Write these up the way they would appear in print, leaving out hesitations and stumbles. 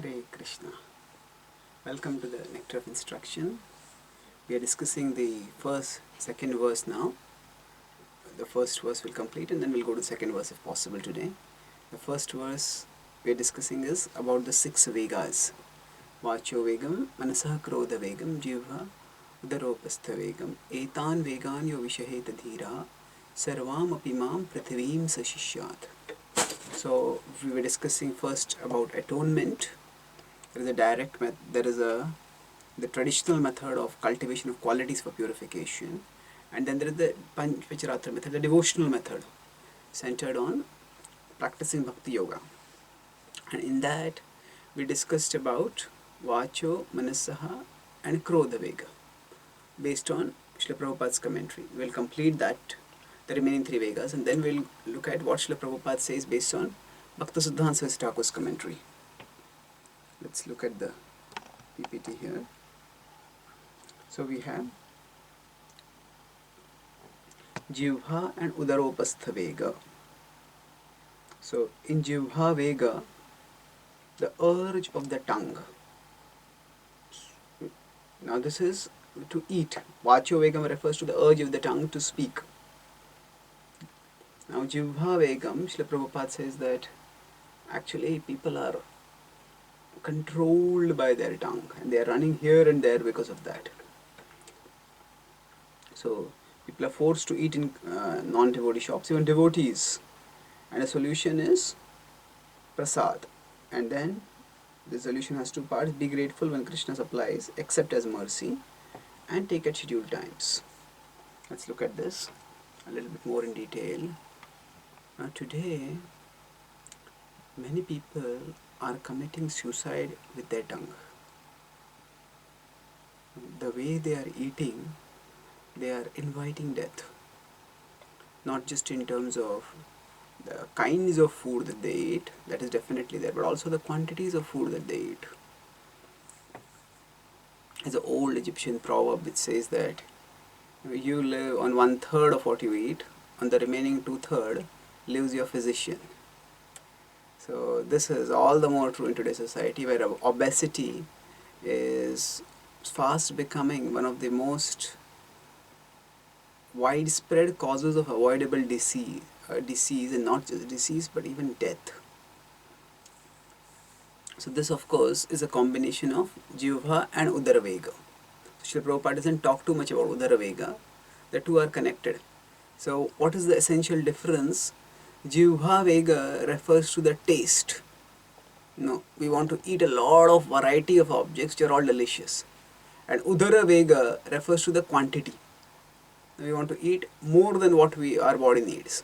Hare Krishna. Welcome to the Nectar of Instruction. We are discussing the second verse now. The first verse will complete and then we'll go to the second verse if possible today. The first verse we are discussing is about the 6 Vegas. Vacho Vegam, Manasah Krodha Vegam, Jivha, Udaropastha Vegam, Etan Vegan yo Vishaheta Dhira, Sarvam Apimam Prithivim Sashishyat. So we were discussing first about atonement. There is a direct the traditional method of cultivation of qualities for purification, and then there is the Panchvicharathra method, the devotional method centered on practicing bhakti yoga. And in that we discussed about Vacho, Manasaha and Krodha Vega based on Srila Prabhupada's commentary. We will complete that, the remaining 3 Vegas, and then we'll look at what Srila Prabhupada says based on Bhaktisiddhanta Saraswati Thakur's commentary. Let's look at the PPT here. So we have Jivha and Udaropastha Vega. So in Jivha Vega, the urge of the tongue. Now this is to eat. Vacho Vegam refers to the urge of the tongue to speak. Now Jivha Vegam, Srila Prabhupada says that actually people are controlled by their tongue and they are running here and there because of that. So people are forced to eat in non-devotee shops, even devotees, and the solution is prasad. And then the solution has 2 parts: be grateful when Krishna supplies, accept as mercy, and take at scheduled times. Let's look at this a little bit more in detail. Now today many people are committing suicide with their tongue. The way they are eating, they are inviting death. Not just in terms of the kinds of food that they eat, that is definitely there, but also the quantities of food that they eat. There's an old Egyptian proverb which says that you live on 1/3 of what you eat, on the remaining 2/3 lives your physician. So this is all the more true in today's society, where obesity is fast becoming one of the most widespread causes of avoidable disease, and not just disease but even death. So this of course is a combination of Jivha and Udaravega. Srila Prabhupada doesn't talk too much about Udaravega. The two are connected. So what is the essential difference? Jivha Vega refers to the taste. We want to eat a lot of variety of objects which are all delicious. And Udara Vega refers to the quantity. We want to eat more than what our body needs.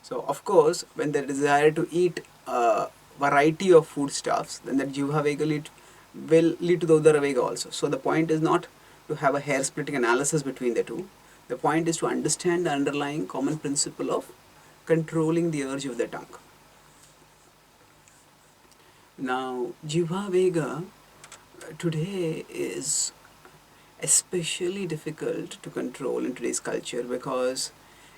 So of course, when the desire to eat a variety of foodstuffs, then that Jivha Vega will lead to the Udara Vega also. So the point is not to have a hair-splitting analysis between the two. The point is to understand the underlying common principle of controlling the urge of the tongue. Now, Jivha Vega today is especially difficult to control in today's culture, because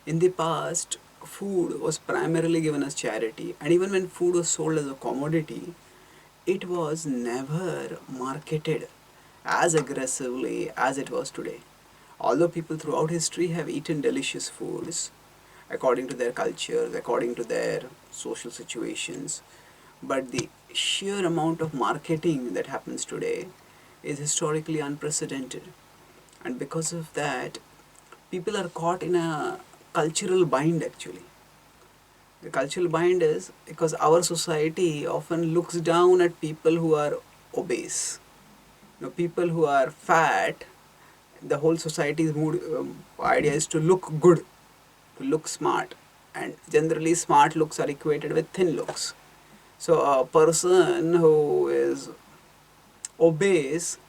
in the past food was primarily given as charity, and even when food was sold as a commodity, it was never marketed as aggressively as it was today. Although people throughout history have eaten delicious foods according to their cultures, according to their social situations, but the sheer amount of marketing that happens today is historically unprecedented. And because of that, people are caught in a cultural bind actually. The cultural bind is because our society often looks down at people who are obese. People who are fat, the whole society's idea is to look good, to look smart, and generally smart looks are equated with thin looks. So a person who is obese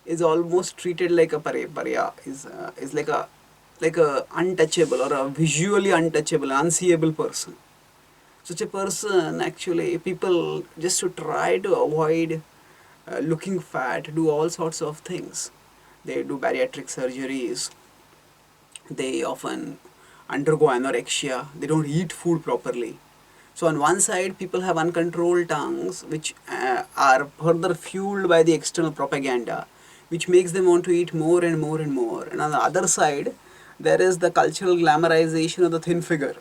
is almost treated like a paria, is like a untouchable or a visually untouchable, unseeable person. Such a person, actually, people, just to try to avoid looking fat, do all sorts of things. They do bariatric surgeries, they often undergo anorexia, they don't eat food properly. So on one side, people have uncontrolled tongues, which are further fueled by the external propaganda, which makes them want to eat more and more and more. And on the other side, there is the cultural glamorization of the thin figure,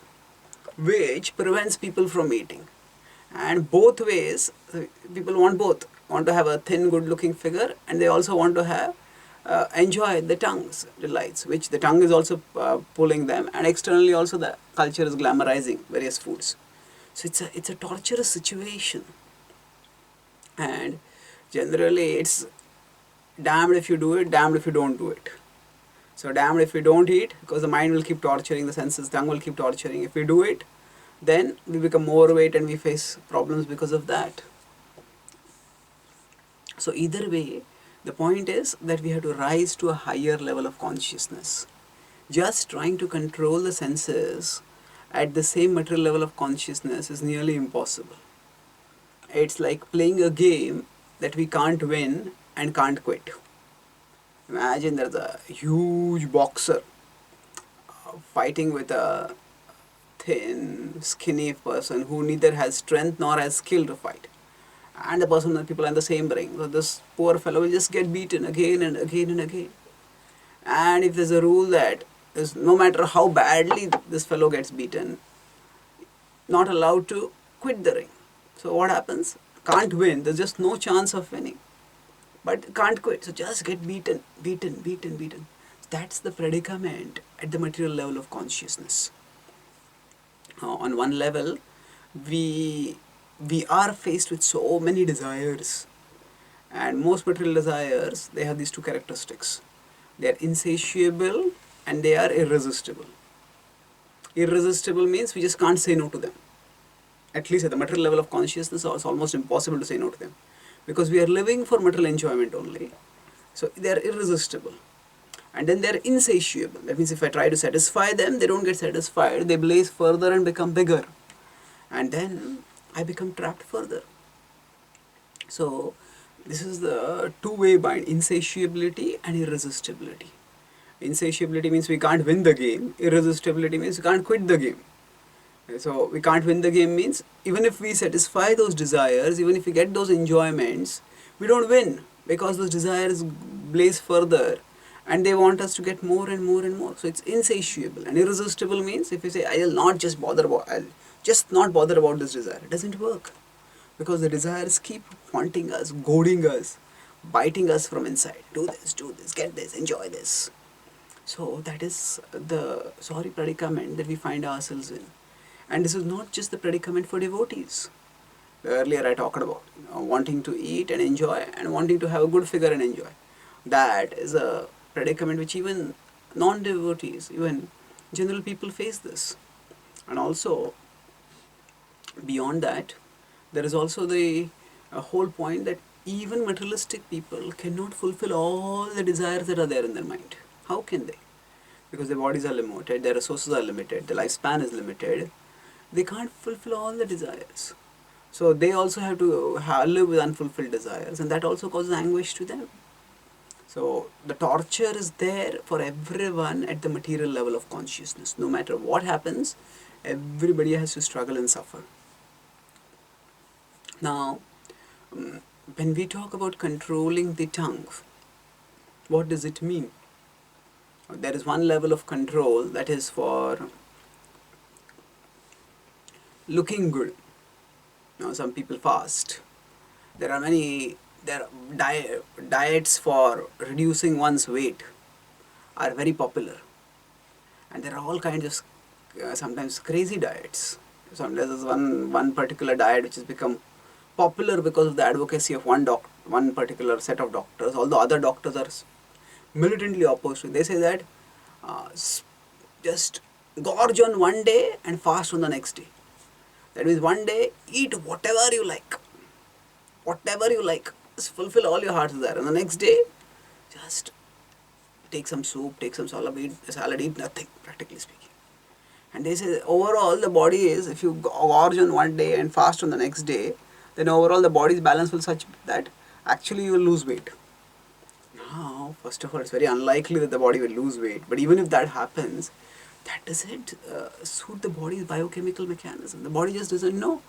which prevents people from eating. And both ways, people want both. Want to have a thin, good-looking figure, and they also want to have enjoy the tongue's delights, which the tongue is also pulling them, and externally also the culture is glamorizing various foods. So it's a torturous situation, and generally it's damned if you do it, damned if you don't do it. So damned if we don't eat, because the mind will keep torturing, the senses, tongue will keep torturing. If we do it, then we become overweight and we face problems because of that. So either way, the point is that we have to rise to a higher level of consciousness. Just trying to control the senses at the same material level of consciousness is nearly impossible. It's like playing a game that we can't win and can't quit. Imagine there's a huge boxer fighting with a thin, skinny person who neither has strength nor has skill to fight. And the person and people are in the same ring. So this poor fellow will just get beaten again and again and again. And if there's a rule that is no matter how badly this fellow gets beaten, not allowed to quit the ring. So what happens? Can't win. There's just no chance of winning. But can't quit. So just get beaten, beaten, beaten, beaten. That's the predicament at the material level of consciousness. On one level, we are faced with so many desires, and most material desires, they have these two characteristics. They are insatiable and they are irresistible. Irresistible means we just can't say no to them. At least at the material level of consciousness, it's almost impossible to say no to them, because we are living for material enjoyment only. So they are irresistible. And then they are insatiable. That means if I try to satisfy them, they don't get satisfied. They blaze further and become bigger. And then I become trapped further. So this is the two-way bind, insatiability and irresistibility. Insatiability means we can't win the game. Irresistibility means we can't quit the game. So we can't win the game means even if we satisfy those desires, even if we get those enjoyments, we don't win, because those desires blaze further and they want us to get more and more and more. So it's insatiable. And irresistible means if you say, I'll just not bother about this desire, it doesn't work, because the desires keep haunting us, goading us, biting us from inside. Do this, get this, enjoy this. So that is the sorry predicament that we find ourselves in. And this is not just the predicament for devotees. Earlier I talked about wanting to eat and enjoy, and wanting to have a good figure and enjoy. That is a predicament which even non-devotees, even general people face this. And also, beyond that, there is also the whole point that even materialistic people cannot fulfill all the desires that are there in their mind. How can they? Because their bodies are limited, their resources are limited, their lifespan is limited. They can't fulfill all the desires. So they also have to live with unfulfilled desires, and that also causes anguish to them. So the torture is there for everyone at the material level of consciousness. No matter what happens, everybody has to struggle and suffer. Now, when we talk about controlling the tongue, what does it mean? There is one level of control that is for looking good. Now, some people fast. There are diets for reducing one's weight are very popular, and there are all kinds of sometimes crazy diets. Sometimes there's one particular diet which has become popular because of the advocacy of one particular set of doctors, although other doctors are militantly opposed to it. They say that just gorge on one day and fast on the next day. That means one day eat whatever you like, just fulfill all your heart's desire, and the next day just take some soup, take some salad, eat nothing, practically speaking. And they say that overall the body is, if you gorge on one day and fast on the next day, then overall the body's balance will such that actually you will lose weight. Now, first of all, it's very unlikely that the body will lose weight, but even if that happens, that doesn't suit the body's biochemical mechanism. The body just doesn't know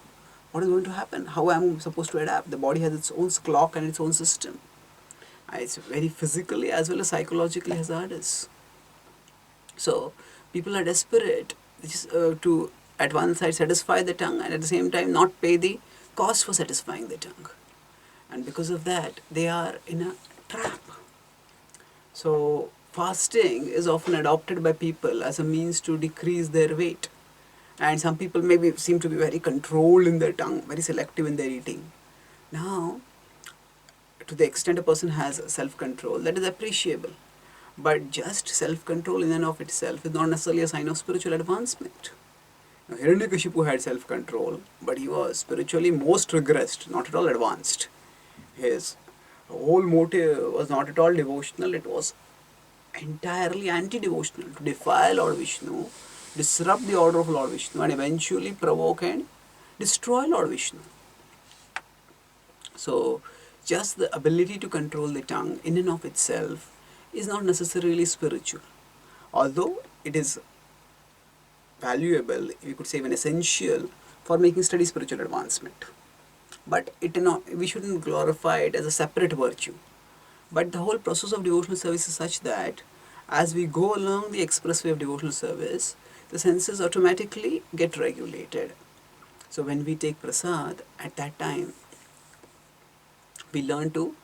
what is going to happen, how I'm supposed to adapt. The body has its own clock and its own system. It's very physically as well as psychologically hazardous. So people are desperate to at one side satisfy the tongue and at the same time not pay the cost for satisfying the tongue. And because of that, they are in a trap. So fasting is often adopted by people as a means to decrease their weight. And some people maybe seem to be very controlled in their tongue, very selective in their eating. Now, to the extent a person has self-control, that is appreciable. But just self-control in and of itself is not necessarily a sign of spiritual advancement. Now, Hiranyakashipu had self-control, but he was spiritually most regressed, not at all advanced. His whole motive was not at all devotional, it was entirely anti-devotional, to defy Lord Vishnu, disrupt the order of Lord Vishnu, and eventually provoke and destroy Lord Vishnu. So, just the ability to control the tongue in and of itself is not necessarily spiritual. Although it is valuable, we could say even essential, for making steady spiritual advancement. But we shouldn't glorify it as a separate virtue. But the whole process of devotional service is such that as we go along the expressway of devotional service, the senses automatically get regulated. So when we take prasad, at that time, we learn to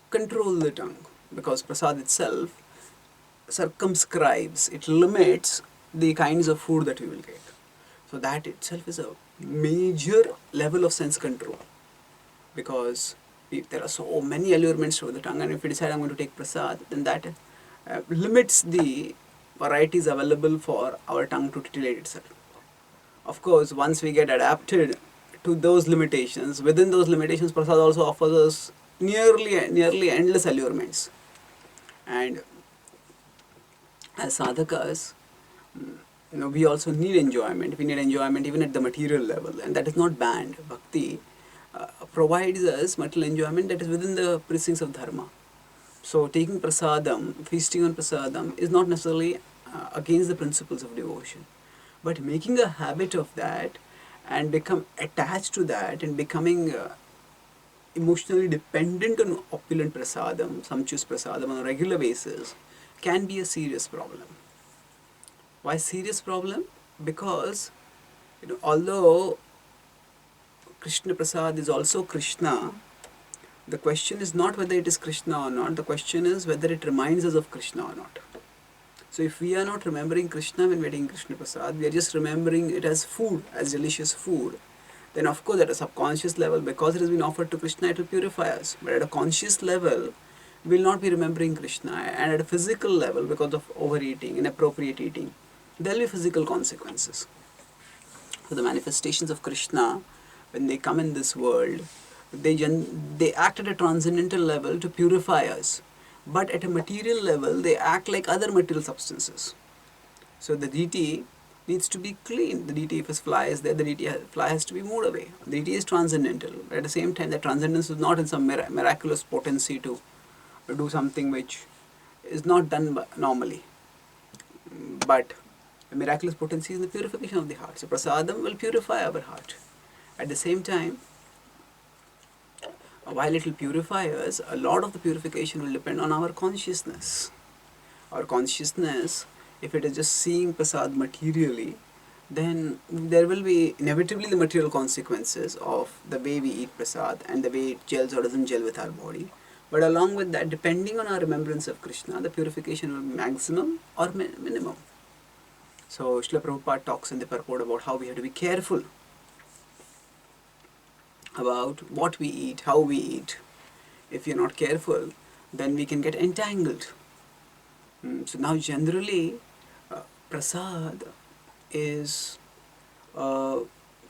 control the tongue, because prasad itself circumscribes, it limits the kinds of food that we will get. So that itself is a major level of sense control, because there are so many allurements to the tongue, and if we decide I'm going to take prasad, then that limits the varieties available for our tongue to titillate itself. Of course, once we get adapted to those limitations, within those limitations, prasad also offers us nearly endless allurements. And as sadhakas, we also need enjoyment. We need enjoyment even at the material level, and that is not banned. Bhakti provides us material enjoyment that is within the precincts of dharma. So taking prasadam, feasting on prasadam, is not necessarily against the principles of devotion. But making a habit of that and become attached to that and becoming emotionally dependent on opulent prasadam, sumptuous prasadam on a regular basis, can be a serious problem. Why serious problem? Because although Krishna Prasad is also Krishna, the question is not whether it is Krishna or not, the question is whether it reminds us of Krishna or not. So if we are not remembering Krishna when we are eating Krishna Prasad, we are just remembering it as food, as delicious food, then of course at a subconscious level, because it has been offered to Krishna, it will purify us. But at a conscious level, we will not be remembering Krishna. And at a physical level, because of overeating, inappropriate eating, there will be physical consequences. So the manifestations of Krishna, when they come in this world, they act at a transcendental level to purify us. But at a material level, they act like other material substances. So the deity needs to be clean. The deity, if his fly is there, the fly has to be moved away. The deity is transcendental. But at the same time, that transcendence is not in some miraculous potency to do something which is not done normally. But the miraculous potency is in the purification of the heart. So prasadam will purify our heart. At the same time, while it will purify us, a lot of the purification will depend on our consciousness. Our consciousness, if it is just seeing prasad materially, then there will be inevitably the material consequences of the way we eat prasad and the way it gels or doesn't gel with our body. But along with that, depending on our remembrance of Krishna, the purification will be maximum or minimum. So Srila Prabhupada talks in the purport about how we have to be careful about what we eat, how we eat. If you're not careful, then we can get entangled. So now generally, prasad is a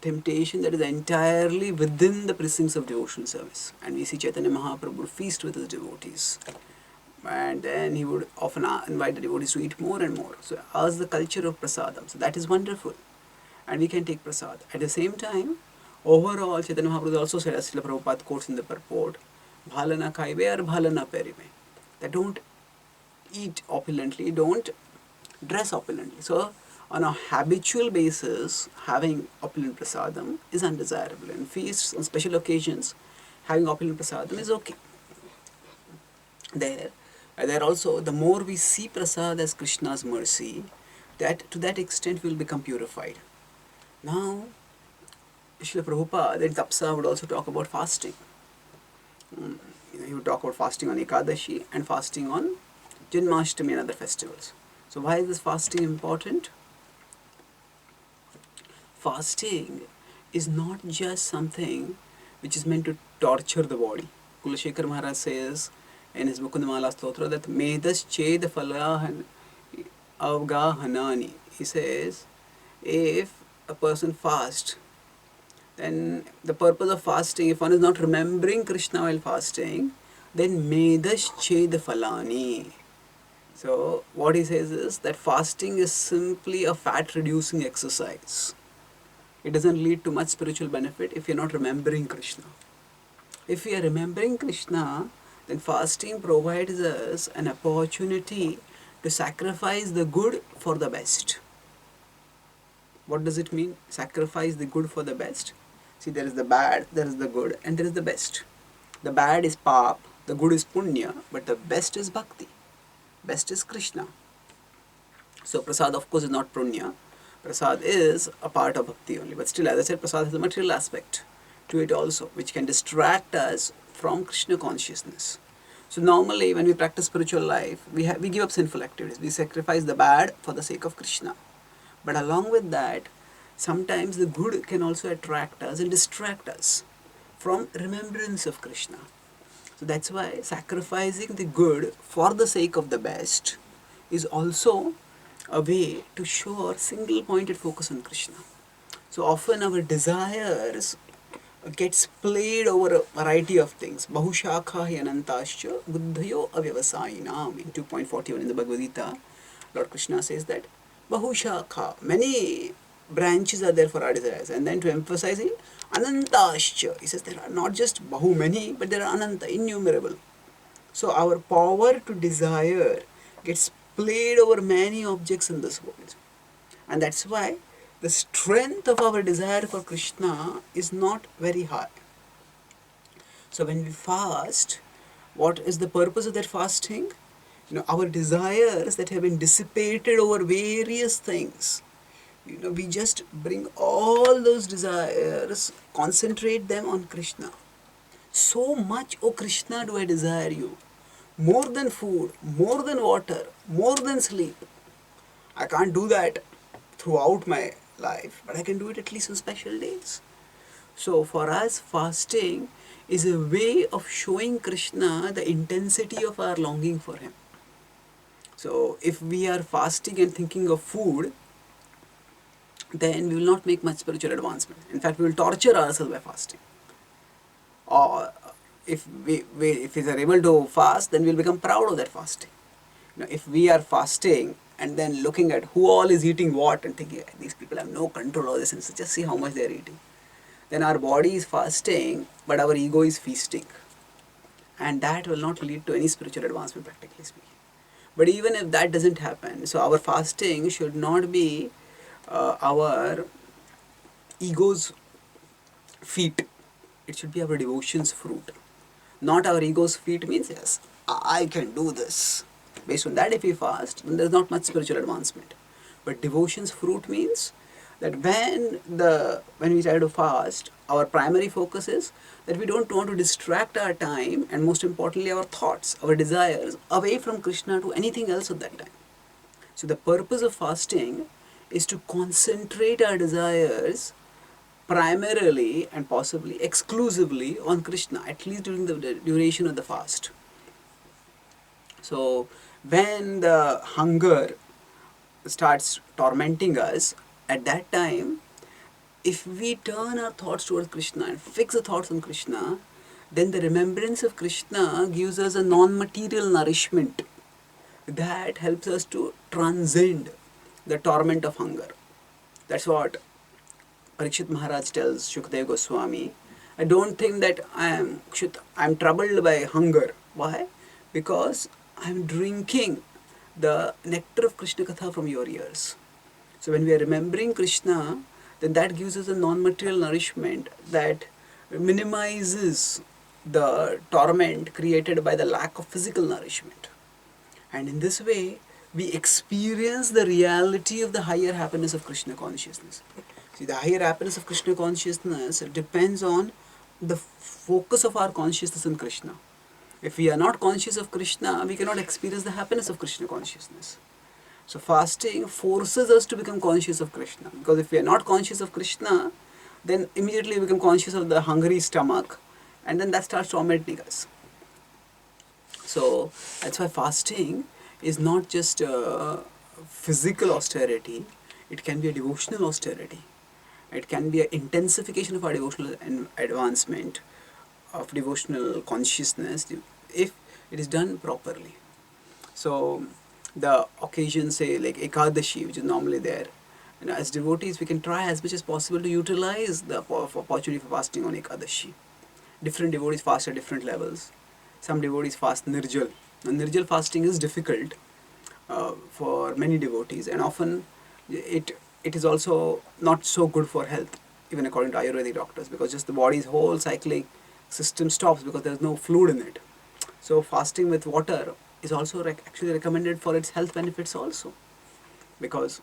temptation that is entirely within the precincts of devotional service. And we see Chaitanya Mahaprabhu feast with his devotees. And then he would often invite the devotees to eat more and more. So as the culture of prasadam. So that is wonderful. And we can take prasad. At the same time, overall, Chaitanya Mahaprabhu also said, as Srila Prabhupada quotes in the purport, bhalana kaive or bhalana perime. That don't eat opulently, don't dress opulently. So on a habitual basis, having opulent prasadam is undesirable. In feasts, on special occasions, having opulent prasadam is okay. There also, the more we see prasad as Krishna's mercy, that to that extent we will become purified. Now, Srila Prabhupada in Tapsa would also talk about fasting. He would talk about fasting on Ekadashi and fasting on Janmashtami and other festivals. So why is this fasting important? Fasting is not just something which is meant to torture the body. Kulashekar Maharaj says in his Mukundamala Stotra that Medas Ched Falahan Avgahanani. He says, if a person fasts, then the purpose of fasting, if one is not remembering Krishna while fasting, then Medas Ched Falani. So what he says is that fasting is simply a fat reducing exercise. It doesn't lead to much spiritual benefit if you're not remembering Krishna. If we are remembering Krishna, then fasting provides us an opportunity to sacrifice the good for the best. What does it mean? Sacrifice the good for the best. See, there is the bad, there is the good, and there is the best. The bad is pap, the good is punya, but the best is bhakti. Best is Krishna. So prasad, of course, is not punya. Prasad is a part of bhakti only. But still, as I said, prasad has a material aspect to it also, which can distract us from Krishna consciousness. So normally, when we practice spiritual life, we give up sinful activities. We sacrifice the bad for the sake of Krishna. But along with that, sometimes the good can also attract us and distract us from remembrance of Krishna. So that's why sacrificing the good for the sake of the best is also a way to show a single-pointed focus on Krishna. So often our desires gets played over a variety of things. Bahushakha anantascha buddhayo avyavasayinam. In 2.41 in the Bhagavad Gita, Lord Krishna says that Bahushakha, many branches are there for our desires. And then to emphasize it, anantascha, he says there are not just bahu many, but there are ananta, innumerable. So our power to desire gets played over many objects in this world. And that's why the strength of our desire for Krishna is not very high. So when we fast, what is the purpose of that fasting? Our desires that have been dissipated over various things, we just bring all those desires, concentrate them on Krishna. So much, oh Krishna, do I desire you. More than food, more than water, more than sleep. I can't do that throughout my life, but I can do it at least on special days. So for us, fasting is a way of showing Krishna the intensity of our longing for him. So if we are fasting and thinking of food, then we will not make much spiritual advancement. In fact, we will torture ourselves by fasting. Or if we are able to fast, then we will become proud of that fasting. If we are fasting and then looking at who all is eating what and thinking, these people have no control over this, and so just see how much they are eating, then our body is fasting, but our ego is feasting. And that will not lead to any spiritual advancement, practically speaking. But even if that doesn't happen, so our fasting should not be our ego's feet. It should be our devotion's fruit. Not our ego's feet means, yes, I can do this. Based on that, if we fast, then there's not much spiritual advancement. But devotion's fruit means that when we try to fast, our primary focus is that we don't want to distract our time and most importantly our thoughts, our desires away from Krishna to anything else at that time. So the purpose of fasting is to concentrate our desires primarily and possibly exclusively on Krishna, at least during the duration of the fast. So when the hunger starts tormenting us, at that time, if we turn our thoughts towards Krishna and fix the thoughts on Krishna, then the remembrance of Krishna gives us a non-material nourishment that helps us to transcend the torment of hunger. That's what Parikshit Maharaj tells Shukadeva Goswami. I don't think that I'm troubled by hunger. Why? Because I'm drinking the nectar of Krishna Katha from your ears. So when we are remembering Krishna, then that gives us a non-material nourishment that minimizes the torment created by the lack of physical nourishment. And in this way, we experience the reality of the higher happiness of Krishna consciousness. See, the higher happiness of Krishna consciousness depends on the focus of our consciousness in Krishna. If we are not conscious of Krishna, we cannot experience the happiness of Krishna consciousness. So fasting forces us to become conscious of Krishna. Because if we are not conscious of Krishna, then immediately we become conscious of the hungry stomach, and then that starts tormenting us. So that's why fasting is not just a physical austerity, it can be a devotional austerity. It can be an intensification of our devotional advancement, of devotional consciousness, if it is done properly. So the occasion, say like Ekadashi, which is normally there, as devotees we can try as much as possible to utilize the opportunity for fasting on Ekadashi. Different devotees fast at different levels. Some devotees fast Nirjal. Now, Nirjal fasting is difficult for many devotees, and often it is also not so good for health, even according to Ayurvedic doctors, because just the body's whole cyclic system stops because there is no fluid in it. So fasting with water is also actually recommended for its health benefits also, because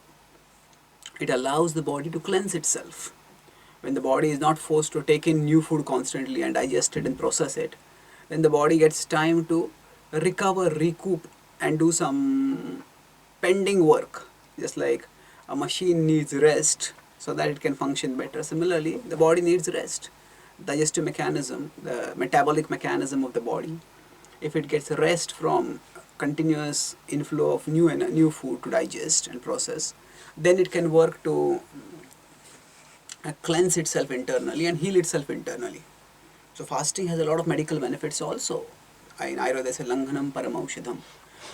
it allows the body to cleanse itself. When the body is not forced to take in new food constantly and digest it and process it, then the body gets time to recover, recoup, and do some pending work. Just like a machine needs rest so that it can function better, similarly the body needs rest. Digestive mechanism, the metabolic mechanism of the body, if it gets rest from continuous inflow of new food to digest and process, then it can work to cleanse itself internally and heal itself internally. So fasting has a lot of medical benefits also. In Ayurveda they say langhanam paramaushadham,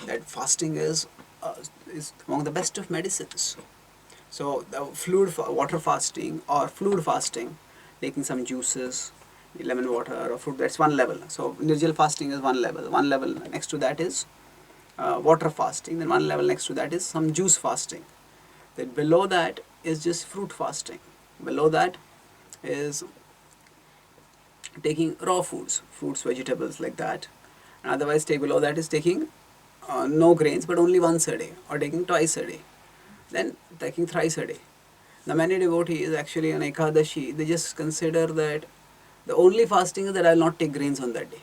that fasting is among the best of medicines. So the water fasting or fluid fasting, taking some juices, lemon water or fruit, that's one level. So Nirjal fasting is one level. One level next to that is water fasting. Then one level next to that is some juice fasting. Then below that is just fruit fasting. Below that is taking raw foods, fruits, vegetables like that. And otherwise below that is taking no grains but only once a day, or taking twice a day. Then taking thrice a day. Now many devotees actually on Ekadashi, they just consider that the only fasting is that I will not take grains on that day.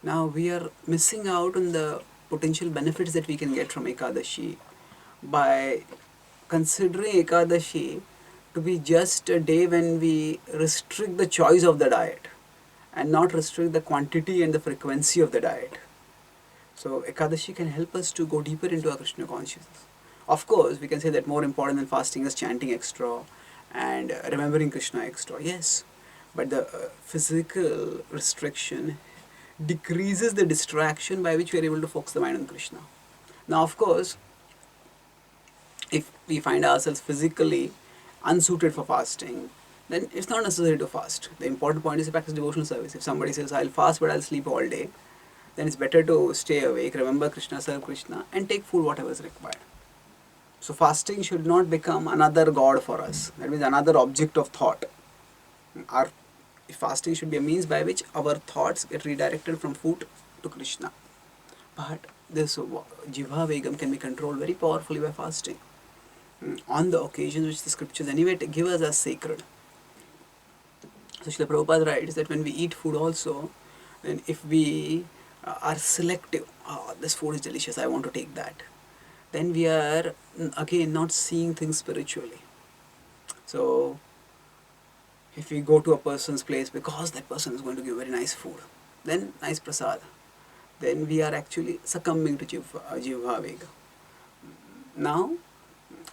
Now we are missing out on the potential benefits that we can get from Ekadashi by considering Ekadashi to be just a day when we restrict the choice of the diet and not restrict the quantity and the frequency of the diet. So Ekadashi can help us to go deeper into our Krishna consciousness. Of course, we can say that more important than fasting is chanting extra and remembering Krishna extra. Yes, but the physical restriction decreases the distraction by which we are able to focus the mind on Krishna. Now, of course, if we find ourselves physically unsuited for fasting, then it's not necessary to fast. The important point is to practice devotional service. If somebody says, I'll fast but I'll sleep all day, then it's better to stay awake, remember Krishna, serve Krishna, and take food whatever is required. So fasting should not become another god for us. That means another object of thought. Our fasting should be a means by which our thoughts get redirected from food to Krishna. But this Jivha Vegam can be controlled very powerfully by fasting on the occasions which the scriptures anyway give us as sacred. So Srila Prabhupada writes that when we eat food also, then if we are selective, this food is delicious, I want to take that, then we are again not seeing things spiritually. So if we go to a person's place because that person is going to give very nice food, then nice prasad, then we are actually succumbing to Jivha Vega. Now,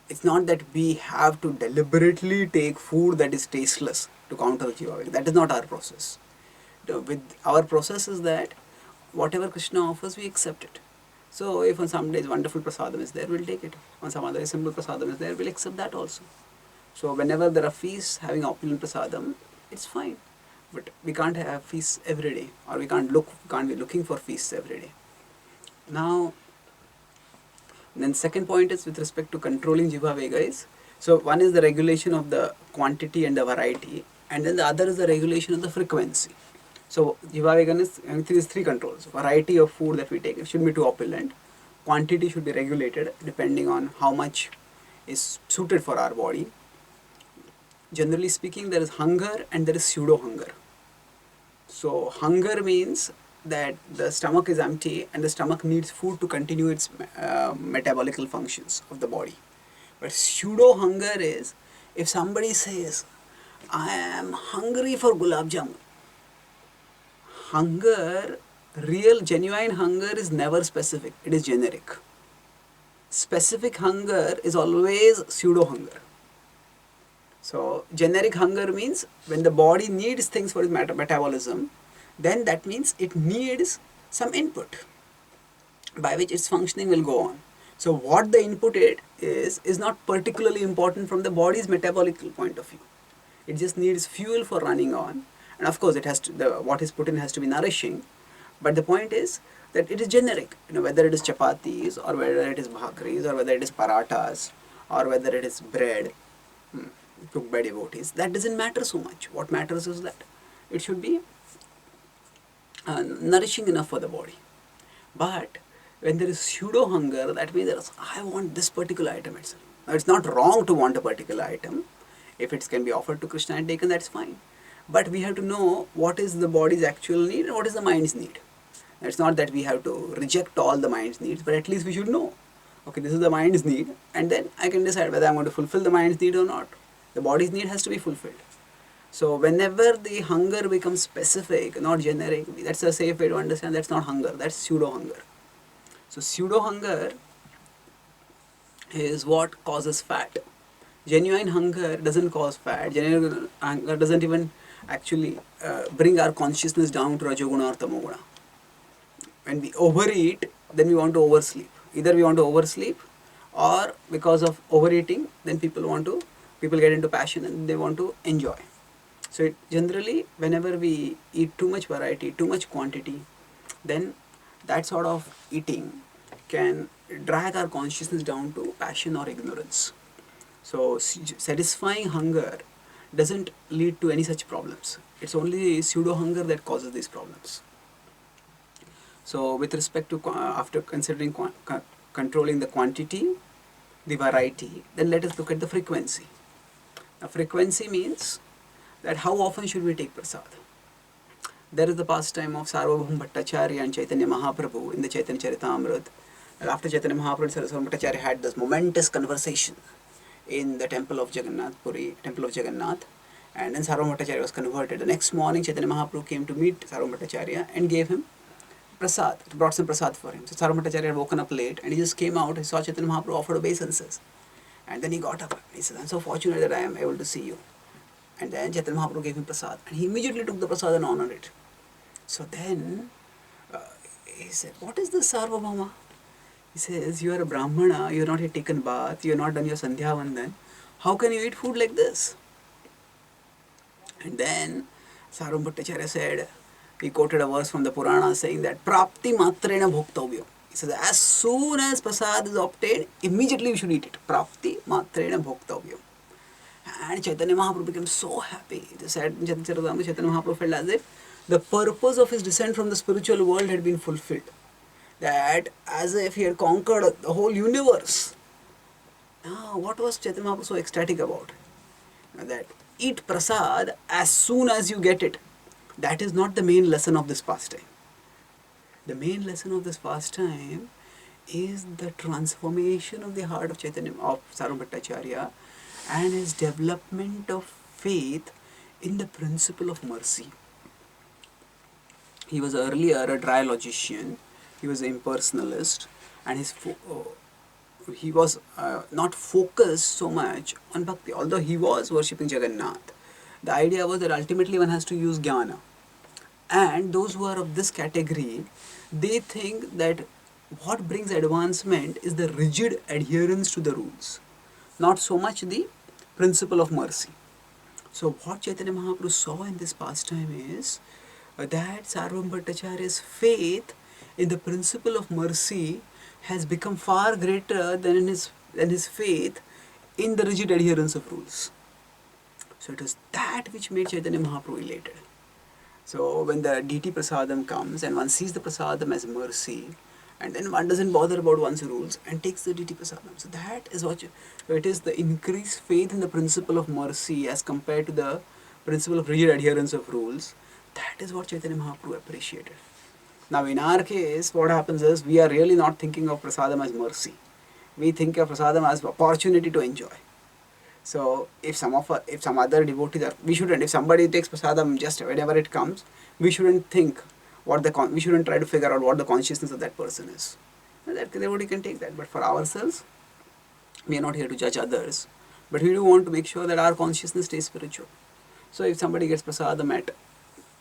it's not that we have to deliberately take food that is tasteless to counter Jivha Vega. That is not our process. With our process is that whatever Krishna offers, we accept it. So if on some days wonderful prasadam is there, we'll take it. On some other simple prasadam is there, we'll accept that also. So whenever there are feasts having opulent prasadam, it's fine. But we can't have feasts every day, or we can't be looking for feasts every day. Now, And then second point is with respect to controlling Jiva Vega is, so one is the regulation of the quantity and the variety, and then the other is the regulation of the frequency. So Jiva Vega is, these three controls. Variety of food that we take, it shouldn't be too opulent. Quantity should be regulated depending on how much is suited for our body. Generally speaking, there is hunger and there is pseudo hunger. So hunger means that the stomach is empty and the stomach needs food to continue its metabolical functions of the body. But pseudo hunger is if somebody says, I am hungry for gulab jamun. Hunger, real genuine hunger is never specific, it is generic. Specific hunger is always pseudo hunger. So generic hunger means when the body needs things for its metabolism, then that means it needs some input by which its functioning will go on. So what the input is not particularly important from the body's metabolic point of view. It just needs fuel for running on, and of course it has to, what is put in has to be nourishing. But the point is that it is generic. Whether it is chapatis or whether it is bhakris or whether it is parathas or whether it is bread cooked by devotees, that doesn't matter so much. What matters is that it should be nourishing enough for the body. But when there is pseudo hunger, that means there is, I want this particular item itself. Now it's not wrong to want a particular item. If it can be offered to Krishna and taken, that's fine. But we have to know what is the body's actual need and what is the mind's need. It's not that we have to reject all the mind's needs, but at least we should know, okay, this is the mind's need, and then I can decide whether I'm going to fulfill the mind's need or not. The body's need has to be fulfilled. So whenever the hunger becomes specific, not generic, that's a safe way to understand that's not hunger, that's pseudo hunger. So pseudo hunger is what causes fat. Genuine hunger doesn't cause fat. Genuine hunger doesn't even actually bring our consciousness down to Rajoguna or Tamoguna. When we overeat, then we want to oversleep. Either we want to oversleep, or because of overeating, then people get into passion and they want to enjoy. So generally, whenever we eat too much variety, too much quantity, then that sort of eating can drag our consciousness down to passion or ignorance. So satisfying hunger doesn't lead to any such problems. It's only pseudo hunger that causes these problems. So with respect to, after considering controlling the quantity, the variety, then let us look at the frequency. Now frequency means that how often should we take prasad. There is the pastime of Sarvabhauma Bhattacharya and Chaitanya Mahaprabhu in the Chaitanya Charitamrita. After Chaitanya Mahaprabhu and Sarvabhauma Bhattacharya had this momentous conversation in the temple of Jagannath Puri, temple of Jagannath, and then Sarvabhauma Bhattacharya was converted. The next morning Chaitanya Mahaprabhu came to meet Sarvabhauma Bhattacharya and gave him prasad, brought some prasad for him. So Sarvabhauma Bhattacharya had woken up late and he just came out, he saw Chaitanya Mahaprabhu offered obeisances. And then he got up and he said, I'm so fortunate that I am able to see you. And then Chaitanya Mahaprabhu gave him prasad and he immediately took the prasad and honored it. So then he said, what is this Sarvabhauma? He says, you are a Brahmana, you have not yet taken bath, you have not done your Sandhya Vandan. How can you eat food like this? And then Sarvabhauma Bhattacharya said, he quoted a verse from the Purana saying that Prapti matrena bhoktavyo. He says, as soon as prasad is obtained, immediately we should eat it. Prapti matrena bhoktavyo. And Chaitanya Mahaprabhu became so happy. He said in Chaitanya Mahaprabhu felt as if the purpose of his descent from the spiritual world had been fulfilled. That as if he had conquered the whole universe. Now, what was Chaitanya Mahaprabhu so ecstatic about? That eat prasad as soon as you get it. That is not the main lesson of this pastime. The main lesson of this pastime is the transformation of the heart of Chaitanya, of Sarvabhauma Bhattacharya, and his development of faith in the principle of mercy. He was earlier a dry logician, he was an impersonalist, and he was not focused so much on bhakti, although he was worshipping Jagannath. The idea was that ultimately one has to use jnana. And those who are of this category, they think that what brings advancement is the rigid adherence to the rules, not so much the principle of mercy. So what Chaitanya Mahaprabhu saw in this pastime is that Sarvabhauma Bhattacharya's faith in the principle of mercy has become far greater than his faith in the rigid adherence of rules. So it was that which made Chaitanya Mahaprabhu elated. So when the deity prasadam comes and one sees the prasadam as mercy, and then one doesn't bother about one's rules and takes the deity prasadam. So that is what so it is the increased faith in the principle of mercy as compared to the principle of rigid adherence of rules. That is what Chaitanya Mahaprabhu appreciated. Now in our case, what happens is we are really not thinking of prasadam as mercy. We think of prasadam as opportunity to enjoy. So if some other devotees are, we shouldn't. If somebody takes prasadam just whenever it comes, we shouldn't think we shouldn't try to figure out what the consciousness of that person is. And that devotee can take that. But for ourselves, we are not here to judge others, but we do want to make sure that our consciousness stays spiritual. So if somebody gets prasadam at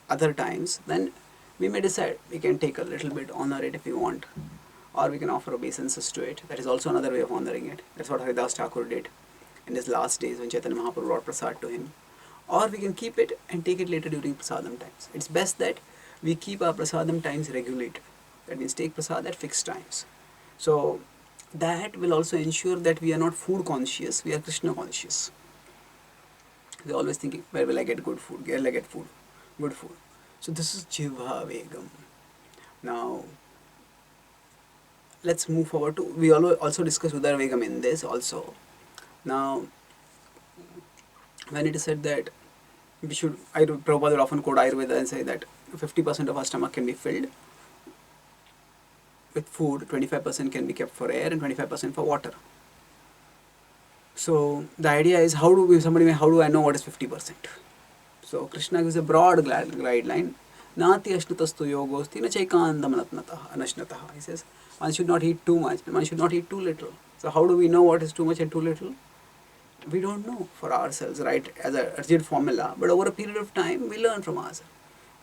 other times, then we may decide we can take a little bit, honor it if we want, or we can offer obeisances to it. That is also another way of honoring it. That's what Haridas Thakur did in his last days when Chaitanya Mahaprabhu brought prasad to him. Or we can keep it and take it later during prasadam times. It's best that we keep our prasadam times regulated. That means take prasad at fixed times. So that will also ensure that we are not food conscious, we are Krishna conscious. We're always thinking, where will I get good food? Where will I get food? Good food. So this is Jivha Vegam. Now, let's move forward to, we also discussed Udar Vegam in this also. Now, when it is said that we should, Prabhupada will often quote Ayurveda and say that 50% of our stomach can be filled with food, 25% can be kept for air, and 25% for water. So the idea is, how do I know what is 50%? So Krishna gives a broad guideline. Nati ashnatastu yogosti na chaikandam anashnataha. He says one should not eat too much, one should not eat too little. So how do we know what is too much and too little? We don't know for ourselves, right, as a rigid formula, but over a period of time we learn from ourselves.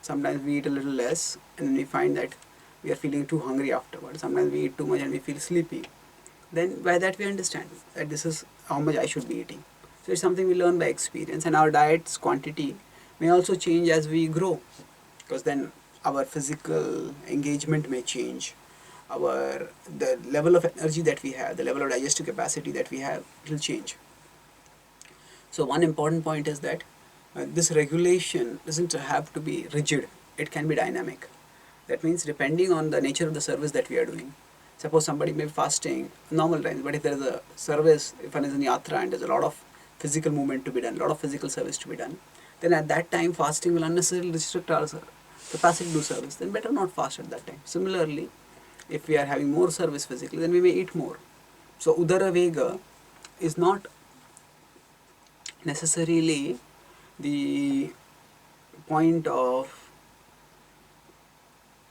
Sometimes we eat a little less and we find that we are feeling too hungry afterwards. Sometimes we eat too much and we feel sleepy. Then by that we understand that this is how much I should be eating. So it's something we learn by experience, and our diet's quantity may also change as we grow, because then our physical engagement may change, the level of energy that we have, the level of digestive capacity that we have, it will change. So one important point is that this regulation doesn't have to be rigid, it can be dynamic. That means depending on the nature of the service that we are doing. Suppose somebody may be fasting normal times, but if there is a service, if one is in yatra and there's a lot of physical movement to be done, a lot of physical service to be done, then at that time fasting will unnecessarily restrict our capacity to do service. Then better not fast at that time. Similarly, if we are having more service physically, then we may eat more. So Udara Vega is not necessarily the point of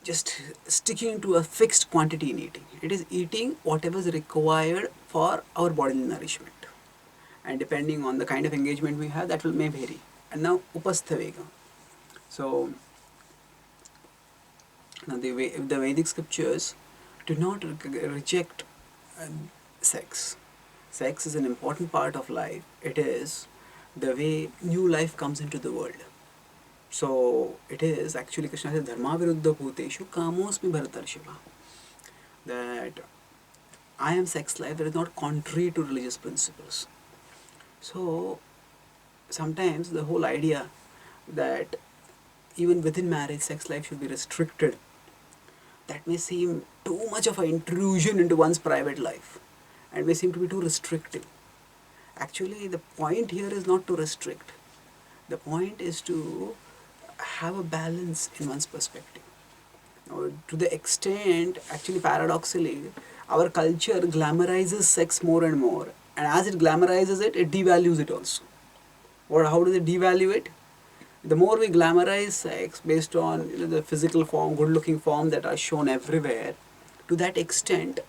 just sticking to a fixed quantity in eating. It is eating whatever is required for our bodily nourishment. And depending on the kind of engagement we have, that may vary. And now Upastha Vega. So now the Vedic scriptures do not reject sex. Sex is an important part of life. It is the way new life comes into the world. So it is actually, Krishna says, Dharma Viruddha Bhuteshu Kamosmi Bharatarshava. That I am sex life that is not contrary to religious principles. So sometimes the whole idea that even within marriage sex life should be restricted, that may seem too much of an intrusion into one's private life and may seem to be too restrictive. Actually, the point here is not to restrict. The point is to have a balance in one's perspective. Now, to the extent, actually paradoxically, our culture glamorizes sex more and more, and as it glamorizes it, it devalues it also. How does it devalue it? The more we glamorize sex based on the physical form, good-looking form that are shown everywhere, to that extent,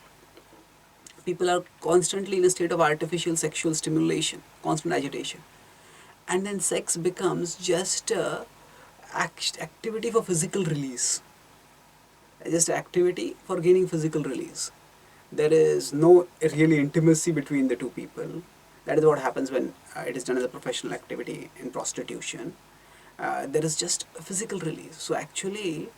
people are constantly in a state of artificial sexual stimulation, constant agitation. And then sex becomes just a activity for physical release. Just activity for gaining physical release. There is no really intimacy between the two people. That is what happens when it is done as a professional activity in prostitution. There is just a physical release. So actually,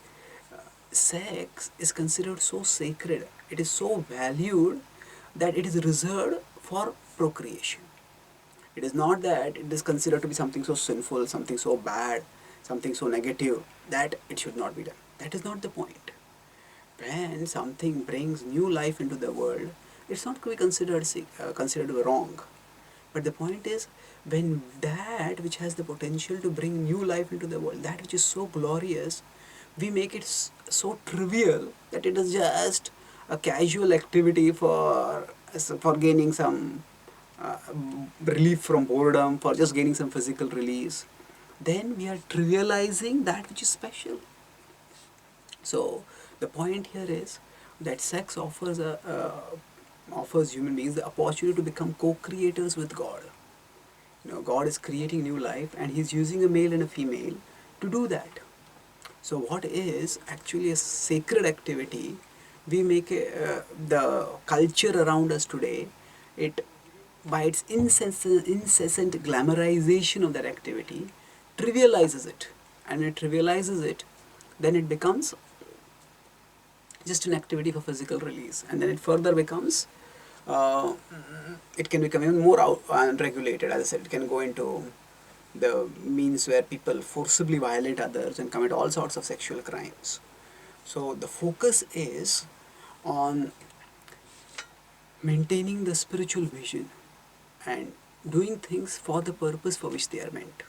sex is considered so sacred, it is so valued that it is reserved for procreation. It is not that it is considered to be something so sinful, something so bad, something so negative that it should not be done. That is not the point. When something brings new life into the world, it's not to be considered wrong. But the point is, when that which has the potential to bring new life into the world, that which is so glorious, we make it so trivial that it is just a casual activity for gaining some uh, relief from boredom, for just gaining some physical release. Then we are trivializing that which is special. So the point here is that sex offers human beings the opportunity to become co-creators with God. God is creating new life, and He's using a male and a female to do that. So what is actually a sacred activity, we make the culture around us today, it by its incessant glamorization of that activity, trivializes it. And when it trivializes it, then it becomes just an activity for physical release. And then it further becomes, uh, it can become even more unregulated. As I said, it can go into the means where people forcibly violate others and commit all sorts of sexual crimes. So the focus is on maintaining the spiritual vision and doing things for the purpose for which they are meant.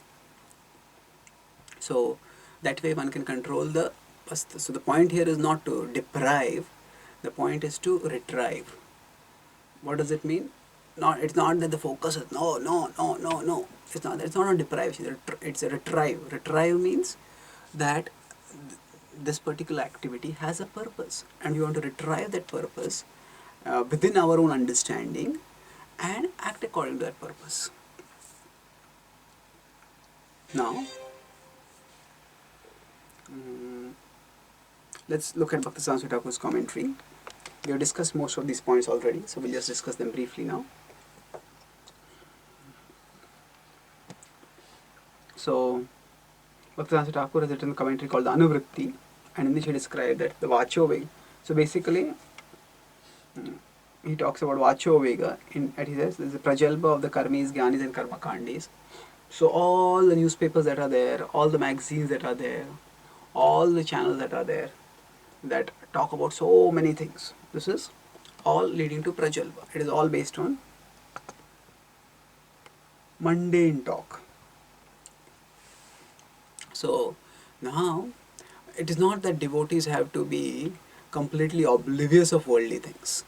So that way one can control the. So the point here is not to deprive, the point is to retrieve. What does it mean? It's not that the focus is no, no, no, no, no. It's not. It's not on deprivation. It's a retrieve. Retrieve means that this particular activity has a purpose, and we want to retrieve that purpose within our own understanding and act according to that purpose. Now, let's look at Bhakti Thakur's commentary. We have discussed most of these points already, so we'll just discuss them briefly now. So, Bhakti Thakur has written a commentary called the Anuvritti, and in which he described that the Vacho Vega. So basically, he talks about Vacho Vega, and he says this is the Prajalpa of the Karmis, Gyanis and Karma Kandis. So all the newspapers that are there, all the magazines that are there, all the channels that are there, that talk about so many things. This is all leading to Prajalpa. It is all based on mundane talk. So now, it is not that devotees have to be completely oblivious of worldly things.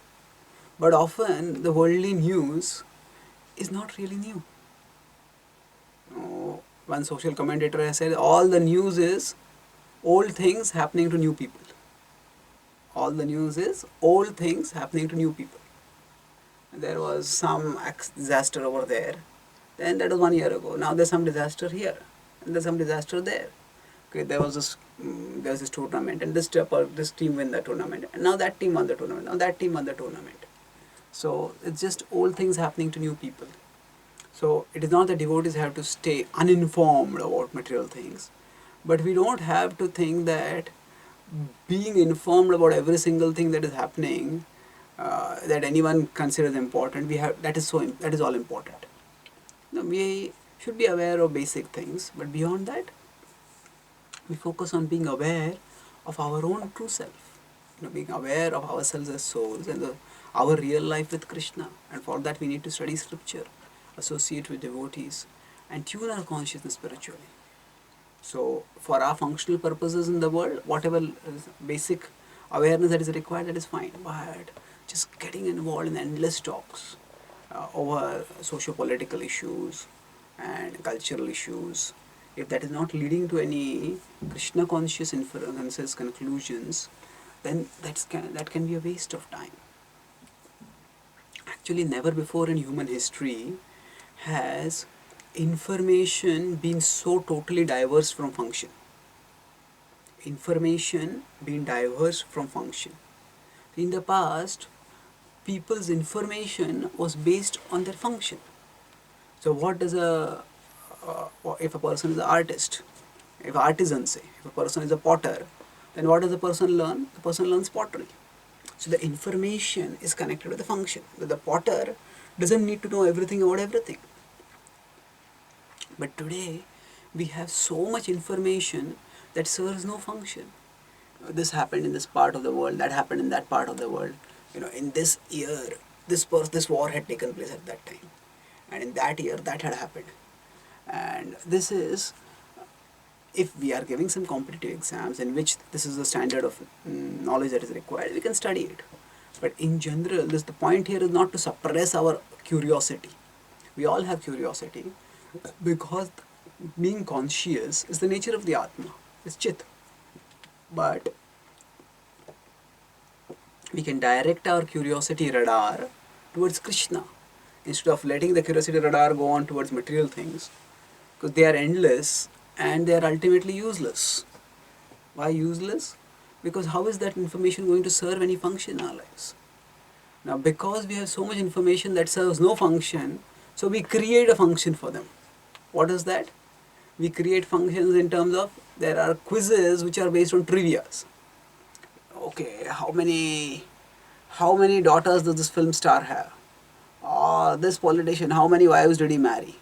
But often the worldly news is not really new. One social commentator has said all the news is old things happening to new people. All the news is old things happening to new people. There was some disaster over there, then that was 1 year ago. Now there's some disaster here, and there's some disaster there. Okay, there was this tournament, and this team won the tournament, and now that team won the tournament, now that team won the tournament. So it's just old things happening to new people. So it is not that devotees have to stay uninformed about material things, but we don't have to think that being informed about every single thing that is happening, that anyone considers important, that is all important. No, we should be aware of basic things, but beyond that, we focus on being aware of our own true self. Being aware of ourselves as souls and our real life with Krishna. And for that, we need to study scripture, associate with devotees, and tune our consciousness spiritually. So, for our functional purposes in the world, whatever basic awareness that is required, that is fine. But just getting involved in endless talks over socio-political issues and cultural issues, if that is not leading to any Krishna conscious inferences, conclusions, then that can be a waste of time. Actually, never before in human history has information been so totally diverse from function. Information being diverse from function. In the past, people's information was based on their function. So what does if a person is an artist, if artisan say, if a person is a potter, Then what does the person learn? The person learns pottery. So the information is connected with the function. The potter doesn't need to know everything about everything. But today we have so much information that serves no function. This happened in this part of the world, that happened in that part of the world. In this year, this war had taken place at that time, and in that year that had happened. And this is, if we are giving some competitive exams in which this is the standard of knowledge that is required, we can study it. But in general, the point here is not to suppress our curiosity. We all have curiosity, because being conscious is the nature of the Atma, it's Chit. But we can direct our curiosity radar towards Krishna instead of letting the curiosity radar go on towards material things, because they are endless and they are ultimately useless. Why useless? Because how is that information going to serve any function in our lives? Now, because we have so much information that serves no function, so we create a function for them. What is that? We create functions in terms of, there are quizzes which are based on trivias. Okay, how many daughters does this film star have? Or this politician, how many wives did he marry?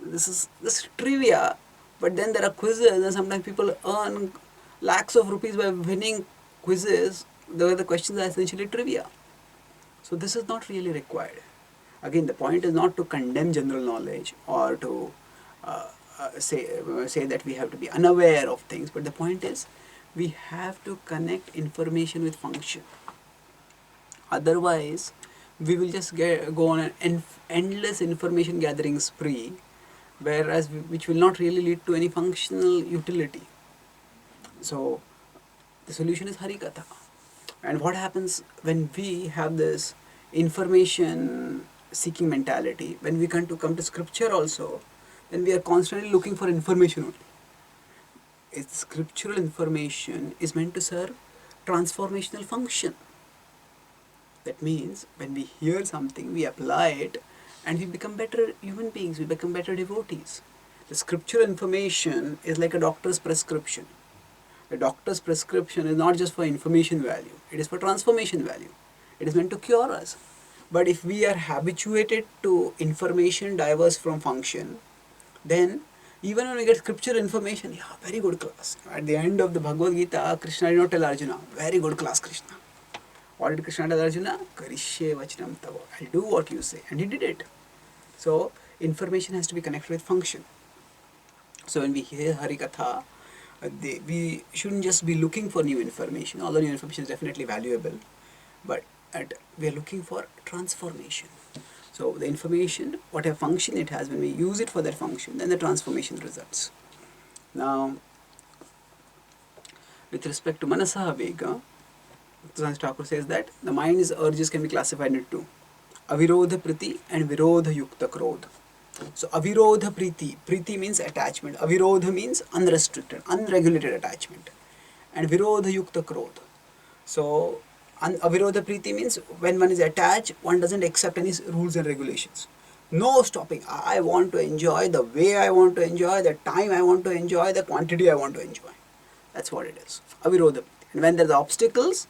This is trivia, but then there are quizzes, and sometimes people earn lakhs of rupees by winning quizzes where the questions are essentially trivia. So this is not really required. Again, the point is not to condemn general knowledge or to say that we have to be unaware of things, but the point is we have to connect information with function. Otherwise, we will just go on an endless information gathering spree, which will not really lead to any functional utility. So the solution is Harikatha. And what happens when we have this information seeking mentality, when we come to scripture also, then we are constantly looking for information only. It's scriptural information is meant to serve transformational function. That means when we hear something, we apply it, and we become better human beings, we become better devotees. The scriptural information is like a doctor's prescription. The doctor's prescription is not just for information value, it is for transformation value. It is meant to cure us. But if we are habituated to information diverse from function, then even when we get scriptural information, yeah, very good class. At the end of the Bhagavad Gita, Krishna did not tell Arjuna, very good class, Krishna. What did Krishna tell Arjuna? Karishye vachanam tava. I'll do what you say. And he did it. So, information has to be connected with function. So, when we hear Harikatha, we shouldn't just be looking for new information, although new information is definitely valuable, but we are looking for transformation. So, the information, whatever function it has, when we use it for that function, then the transformation results. Now, with respect to Manasaha Vega, Thakur says that the mind's urges can be classified into two: Avirodha Priti and Virodha Yukta Krodha. So Avirodha Priti means attachment. Avirodha means unrestricted, unregulated attachment. And Virodha Yukta Krodha. So Avirodha Priti means when one is attached, one doesn't accept any rules and regulations. No stopping. I want to enjoy the way I want to enjoy, the time I want to enjoy, the quantity I want to enjoy. That's what it is. Avirodha Priti. And when there are obstacles,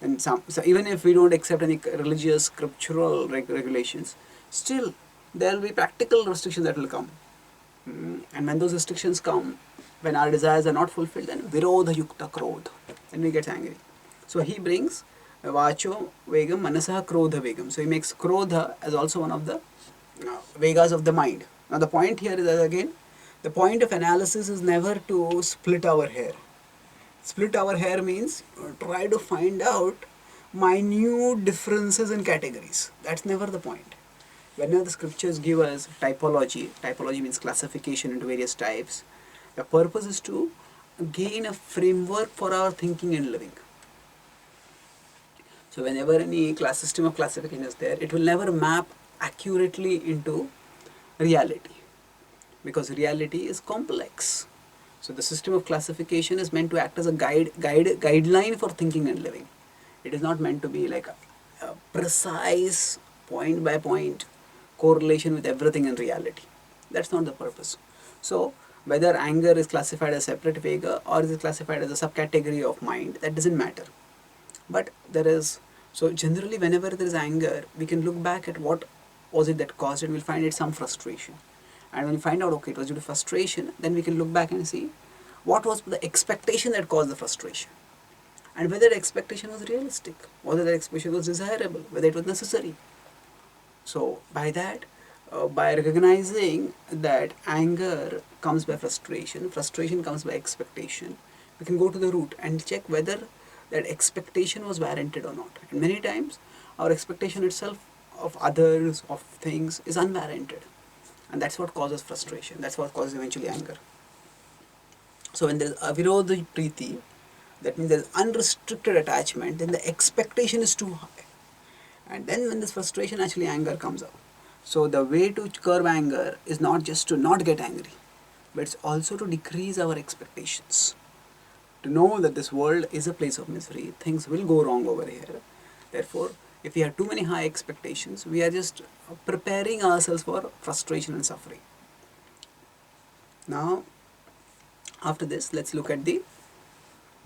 and so even if we don't accept any religious scriptural regulations, still there will be practical restrictions that will come. And when those restrictions come, when our desires are not fulfilled, then Virodha Yukta Krodha, then we get angry. So he brings Vacho Vegam Manasaha Krodha Vegam. So he makes Krodha as also one of the Vegas of the mind. Now the point here is that again, the point of analysis is never to split our hair. Split our hair means try to find out minute differences in categories. That's never the point. Whenever the scriptures give us typology means classification into various types, the purpose is to gain a framework for our thinking and living. So whenever any system of classification is there, it will never map accurately into reality, because reality is complex. So the system of classification is meant to act as a guideline for thinking and living. It is not meant to be like a precise point by point correlation with everything in reality. That's not the purpose. So Whether anger is classified as separate vega or is it classified as a subcategory of mind, that doesn't matter. But there is, so generally whenever there is anger, we can look back at what was it that caused it. We'll find it some frustration. And when we find out, okay, it was due to frustration, then we can look back and see what was the expectation that caused the frustration. And whether the expectation was realistic, whether the expectation was desirable, whether it was necessary. So by that, by recognizing that anger comes by frustration, frustration comes by expectation, we can go to the root and check whether that expectation was warranted or not. And many times our expectation itself of others, of things, is unwarranted. And that's what causes frustration. That's what causes eventually anger. So when there is avirodha priti, that means there is unrestricted attachment, then the expectation is too high. And then when this frustration, actually anger comes up. So the way to curb anger is not just to not get angry, but it's also to decrease our expectations. To know that this world is a place of misery, things will go wrong over here. Therefore, if we have too many high expectations, we are just preparing ourselves for frustration and suffering. Now, after this, let's look at the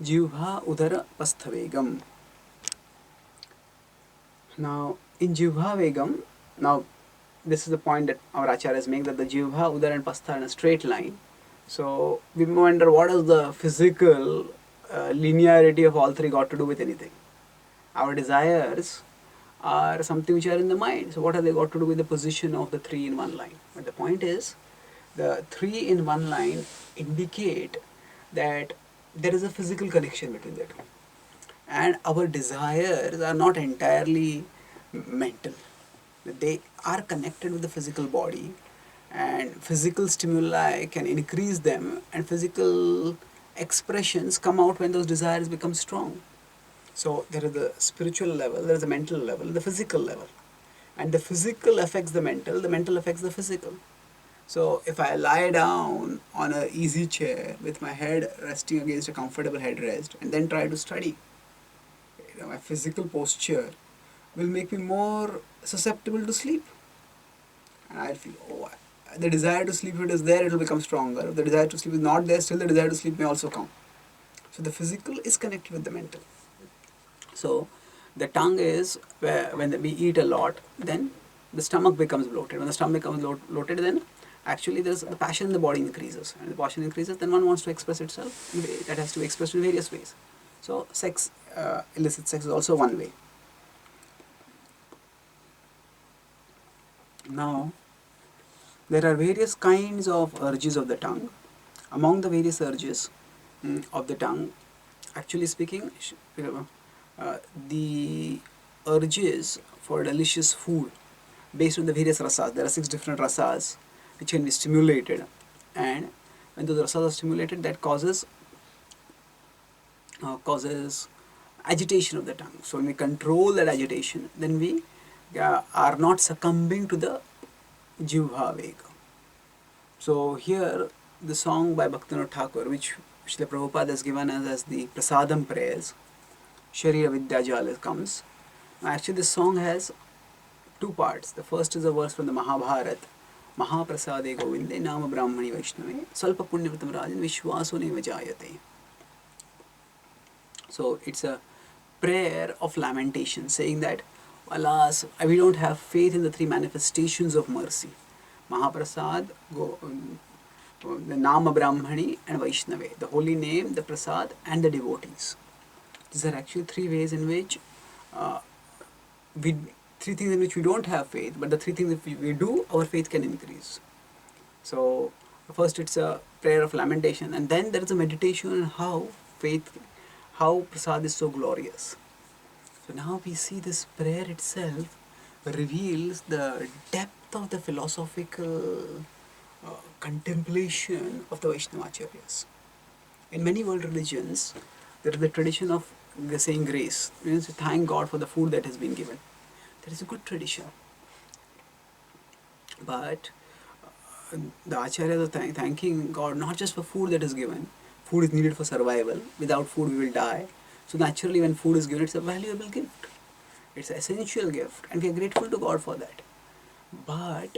Jivha Udara Pasthavegam. Now, in Jivha Vegam, now this is the point that our acharyas make, that the Jivha, Udara and Pastha are in a straight line. So, we wonder what is the physical linearity of all three got to do with anything. Our desires are something which are in the mind. So, what have they got to do with the position of the three in one line? But the point is, the three in one line indicate that there is a physical connection between the two. And our desires are not entirely mental. They are connected with the physical body, and physical stimuli can increase them, and physical expressions come out when those desires become strong. So there is the spiritual level, there is the mental level, the physical level. And the physical affects the mental affects the physical. So if I lie down on an easy chair with my head resting against a comfortable headrest and then try to study, my physical posture will make me more susceptible to sleep. And I'll feel, oh, the desire to sleep, if it is there, it will become stronger. If the desire to sleep is not there, still the desire to sleep may also come. So the physical is connected with the mental. So the tongue is where when we eat a lot, then the stomach becomes bloated. When the stomach becomes bloated, then actually there's the passion in the body increases. And the passion increases, then one wants to express itself. That has to be expressed in various ways. So sex, illicit sex is also one way. Now, there are various kinds of urges of the tongue. Among the various urges of the tongue, actually speaking, the urges for delicious food based on the various rasas. There are 6 different rasas which can be stimulated, and when those rasas are stimulated, that causes agitation of the tongue. So when we control that agitation, then we are not succumbing to the Jivha Vega. So here the song by Bhaktivinoda Thakur, which Srila Prabhupada has given us as the Prasadam prayers, Sharira Vidya Jala, comes. Actually this song has 2 parts. The first is a verse from the Mahabharata, Mahaprasade Govinde Nama Brahmani Vaishnave Salpa Punyavritam Rajan Vishwaso Neva Jayate. So it's a prayer of lamentation, saying that, alas, we don't have faith in the 3 manifestations of mercy. Mahaprasad, the Nama Brahmani and Vaishnave, the holy name, the Prasad and the devotees. These are actually 3 ways in which, 3 things in which we don't have faith, but the 3 things if we do, our faith can increase. So first it's a prayer of lamentation, and then there is a meditation on how Prasad is so glorious. So now we see this prayer itself reveals the depth of the philosophical contemplation of the Vaishnavacharyas. In many world religions, there is the tradition of saying grace, means to thank God for the food that has been given. That is a good tradition. But the Acharyas are thanking God not just for food that is given. Food is needed for survival. Without food we will die. So naturally when food is given, it's a valuable gift. It's an essential gift, and we are grateful to God for that. But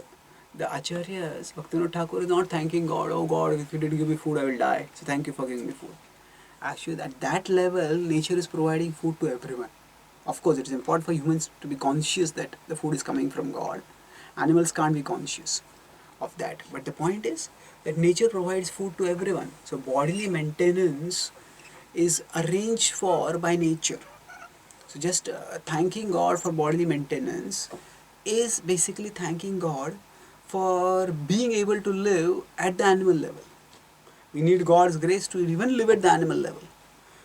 the Acharyas, Bhaktivinoda Thakur is not thanking God, oh God, if you didn't give me food, I will die. So thank you for giving me food. Actually, at that level, nature is providing food to everyone. Of course, it is important for humans to be conscious that the food is coming from God. Animals can't be conscious of that. But the point is that nature provides food to everyone. So bodily maintenance is arranged for by nature. So just thanking God for bodily maintenance is basically thanking God for being able to live at the animal level. We need God's grace to even live at the animal level.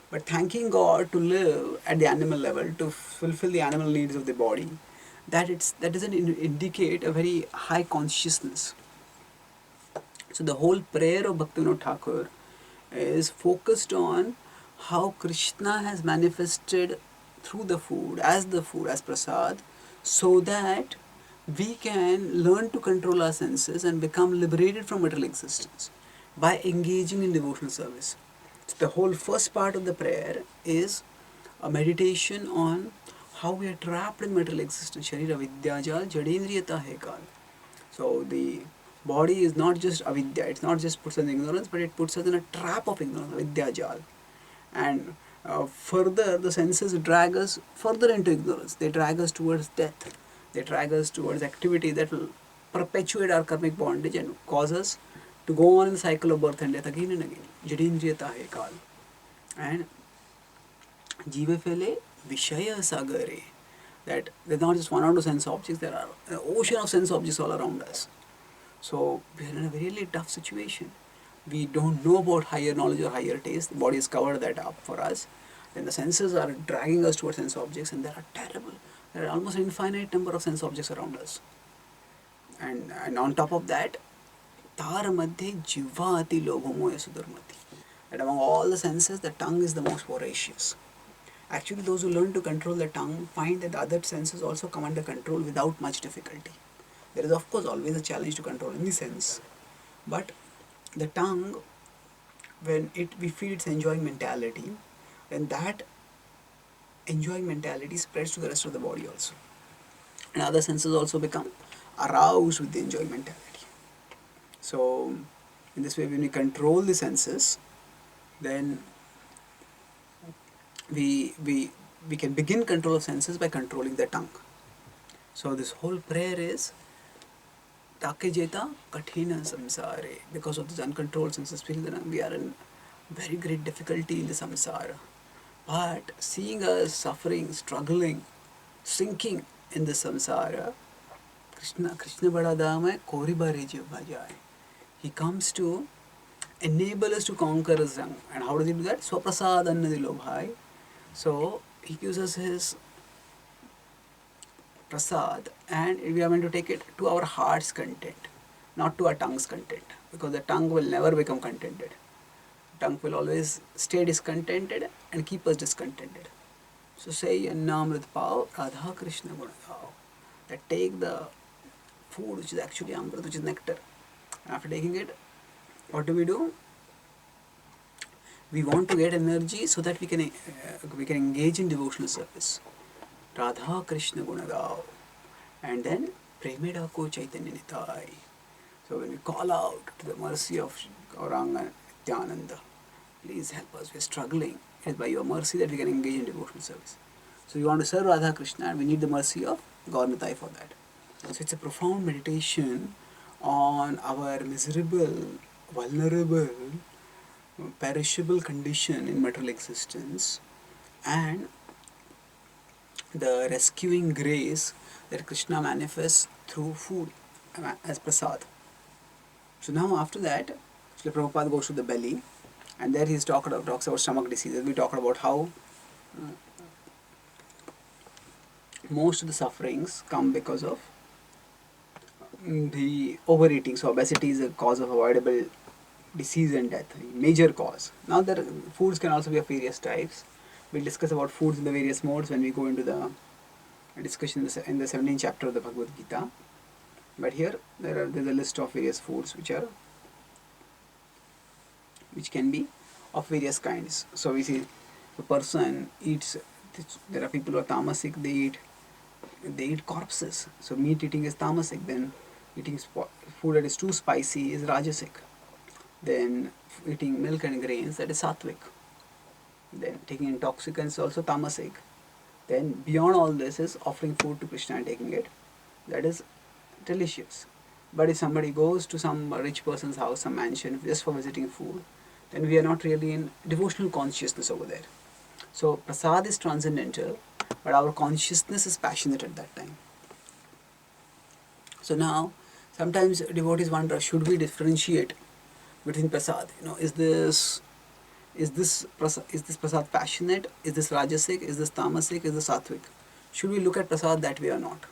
But thanking God to live at the animal level, to fulfill the animal needs of the body, that doesn't indicate a very high consciousness. So the whole prayer of Bhaktivinoda Thakur is focused on how Krishna has manifested through the food, as prasad, so that we can learn to control our senses and become liberated from material existence by engaging in devotional service. So the whole first part of the prayer is a meditation on how we are trapped in material existence. Sharira vidyajal jadendriyata hai kal. So the body is not just avidya, it's not just puts us in ignorance, but it puts us in a trap of ignorance, vidyajal. And further, the senses drag us further into ignorance. They drag us towards death. They drag us towards activity that will perpetuate our karmic bondage and cause us to go on in the cycle of birth and death again and again. Jadindriyata hai kal. And jive fele vishaya sagare. That there's not just one or two sense objects, there are an ocean of sense objects all around us. So we are in a really tough situation. We don't know about higher knowledge or higher taste. The body has covered that up for us. Then the senses are dragging us towards sense objects, and there are terrible. There are almost an infinite number of sense objects around us. And on top of that, tar madhye jiva ati lobhomoya sudharmati. That among all the senses, the tongue is the most voracious. Actually, those who learn to control the tongue find that the other senses also come under control without much difficulty. There is, of course, always a challenge to control any sense, but the tongue, when we feel its enjoying mentality, then that enjoying mentality spreads to the rest of the body also, and other senses also become aroused with the enjoying mentality. So, in this way, when we control the senses, then we can begin control of senses by controlling the tongue. So this whole prayer is Take jeta kathina samsare. Because of this uncontrolled senses, we are in very great difficulty in the samsara. But seeing us suffering, struggling, sinking in the samsara, Krishna bada dama kori bare jivva jaye. He comes to enable us to conquer his tongue. And how does he do that? Swaprasad annadi lobhai. So he gives us his prasad, and we are going to take it to our heart's content, not to our tongue's content, because the tongue will never become contented. Tongue will always stay discontented and keep us discontented. So say Annamrit Pav Radha Krishna Gunagav. That take the food which is actually Amrit, which is nectar. And after taking it, what do? We want to get energy so that we can engage in devotional service. Radha Krishna Gunagav. And then Premeda Ko Chaitanya Nitai. So when we call out to the mercy of Gauranga Nityananda, please help us, we are struggling. It's by your mercy that we can engage in devotional service. So we want to serve Radha Krishna, and we need the mercy of Gaur Nitai for that. So it's a profound meditation on our miserable, vulnerable, perishable condition in material existence, and the rescuing grace that Krishna manifests through food as prasad. So now after that, Srila Prabhupada goes to the belly, and there he talks about stomach diseases. We talked about how most of the sufferings come because of the overeating. So obesity is a cause of avoidable disease and death, a major cause. Now foods can also be of various types. We'll discuss about foods in the various modes when we go into the discussion in the 17th chapter of the Bhagavad Gita. But here there's a list of various foods which can be of various kinds. So we see the person eats. There are people who are tamasic. They eat corpses. So meat eating is tamasic. Then eating food that is too spicy is rajasic. Then eating milk and grains, that is sattvic. Then taking intoxicants, also tamasic. Then beyond all this is offering food to Krishna and taking it, that is delicious. But if somebody goes to some rich person's house, some mansion, just for visiting food, then we are not really in devotional consciousness over there. So prasad is transcendental, but our consciousness is passionate at that time. So now, sometimes devotees wonder, should we differentiate between prasad? Is this prasad passionate? Is this rajasic? Is this tamasic? Is this sattvic? Should we look at prasad that way or not?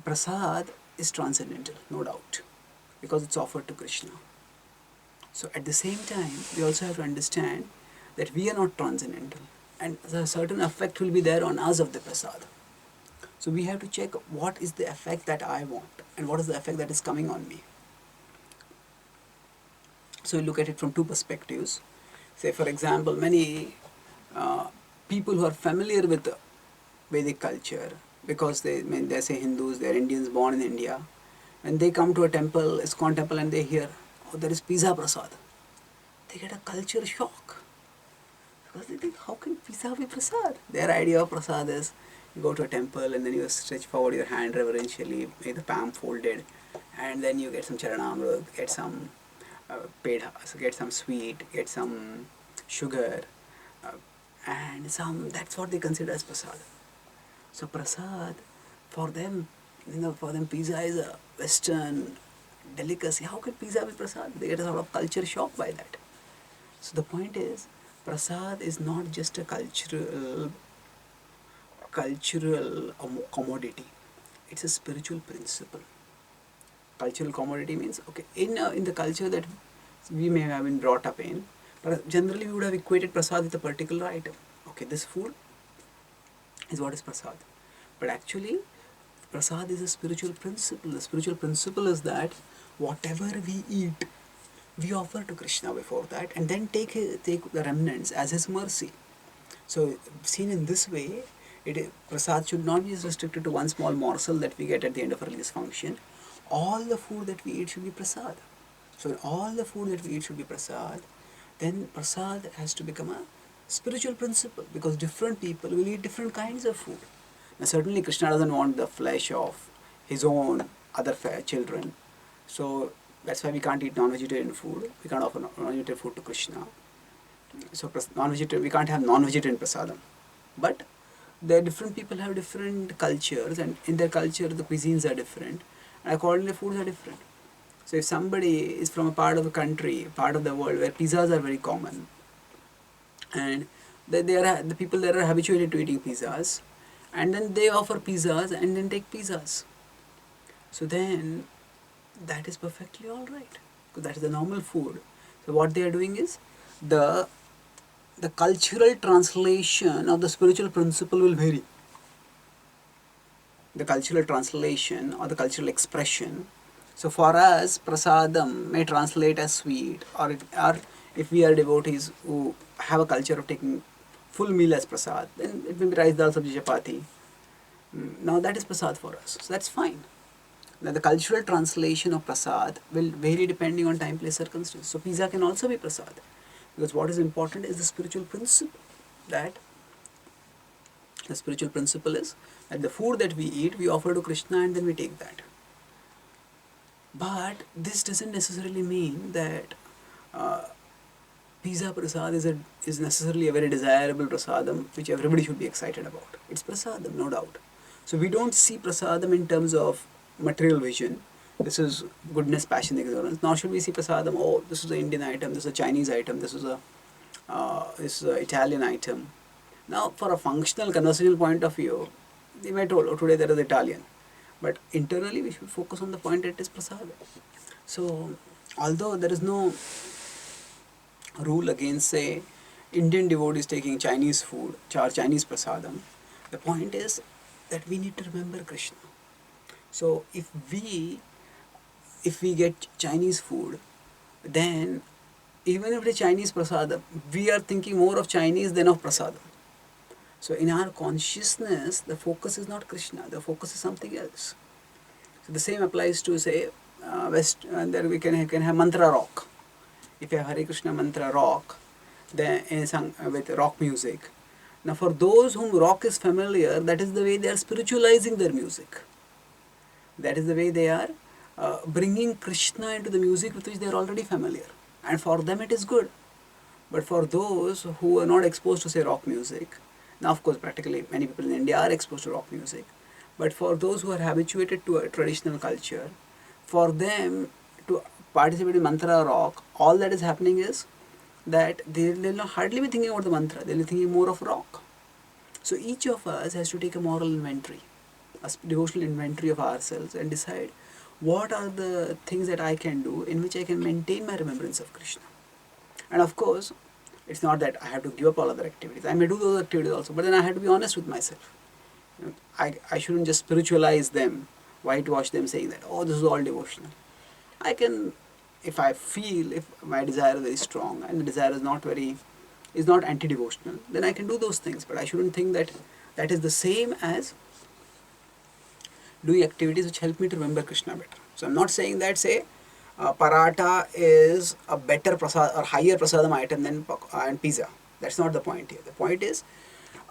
Prasad is transcendental, no doubt, because it's offered to Krishna. So at the same time, we also have to understand that we are not transcendental, and a certain effect will be there on us of the prasad. So we have to check what is the effect that I want and what is the effect that is coming on me. So we look at it from two perspectives. Say, for example, many people who are familiar with Vedic culture, because they say Hindus, they are Indians born in India, when they come to a temple, ISKCON temple, and they hear, oh, there is pizza prasad, they get a culture shock. Because they think, how can pizza be prasad? Their idea of prasad is, you go to a temple and then you stretch forward your hand reverentially, make the palm folded, and then you get some Charan, get some get some sweet, get some sugar, and that's what they consider as prasad. So prasad, for them, pizza is a Western delicacy. How can pizza be prasad? They get a sort of culture shock by that. So the point is, prasad is not just a cultural commodity. It's a spiritual principle. Cultural commodity means, okay, in the culture that we may have been brought up in, but generally we would have equated prasad with a particular item. Okay, this food is what is prasad. But actually, prasad is a spiritual principle. The spiritual principle is that whatever we eat, we offer to Krishna before that, and then take the remnants as his mercy. So seen in this way, prasad should not be restricted to one small morsel that we get at the end of a religious function. All the food that we eat should be prasad. So when all the food that we eat should be prasad, then prasad has to become a spiritual principle, because different people will eat different kinds of food. Now certainly Krishna doesn't want the flesh of his own other children. So that's why we can't eat non-vegetarian food. We can't offer non-vegetarian food to Krishna. So we can't have non-vegetarian prasadam. But different people have different cultures, and in their culture the cuisines are different, and accordingly foods are different. So if somebody is from a part of a country, part of the world where pizzas are very common, and the people there are habituated to eating pizzas, and then they offer pizzas and then take pizzas, so then that is perfectly all right, because that is the normal food. So what they are doing is, the cultural translation of the spiritual principle will vary. The cultural translation or the cultural expression. So for us, prasadam may translate as sweet, or if we are devotees who have a culture of taking full meal as prasad, then it may be rice, dal, sabji, chapati. Now that is prasad for us, so that's fine. Now the cultural translation of prasad will vary depending on time, place, circumstance. So pizza can also be prasad, because what is important is the spiritual principle. That the spiritual principle is that the food that we eat, we offer to Krishna and then we take that. But this doesn't necessarily mean that pizza prasad is necessarily a very desirable prasadam which everybody should be excited about. It's prasadam, no doubt. So we don't see prasadam in terms of material vision. This is goodness, passion, ignorance. Nor should we see prasadam, oh, this is an Indian item, this is a Chinese item, this is a Italian item. Now, for a functional, conversational point of view, they might told, oh, today there is Italian. But internally, we should focus on the point that it is prasad. So, although there is no rule against, say, Indian devotees taking Chinese food, Chinese prasadam, the point is that we need to remember Krishna. So, if we get Chinese food, then even if it is Chinese prasadam, we are thinking more of Chinese than of prasadam. So in our consciousness, the focus is not Krishna, the focus is something else. So the same applies to, say, West, and there we can have mantra rock. If you have Hare Krishna mantra rock, then sung with rock music. Now for those whom rock is familiar, that is the way they are spiritualizing their music. That is the way they are bringing Krishna into the music with which they are already familiar. And for them it is good. But for those who are not exposed to, say, rock music, now of course practically many people in India are exposed to rock music, but for those who are habituated to a traditional culture, for them to participate in mantra rock, all that is happening is that they will not hardly be thinking about the mantra, they will be thinking more of rock. So each of us has to take a moral inventory, a devotional inventory of ourselves, and decide what are the things that I can do in which I can maintain my remembrance of Krishna. And of course, it's not that I have to give up all other activities. I may do those activities also, but then I have to be honest with myself. I shouldn't just spiritualize them, whitewash them, saying that, oh, this is all devotional. I can, if I feel, if my desire is very strong and the desire is not anti-devotional, then I can do those things. But I shouldn't think that that is the same as doing activities which help me to remember Krishna better. So I'm not saying that, say, paratha is a better prasad or higher prasadam item than and pizza. That's not the point here. The point is,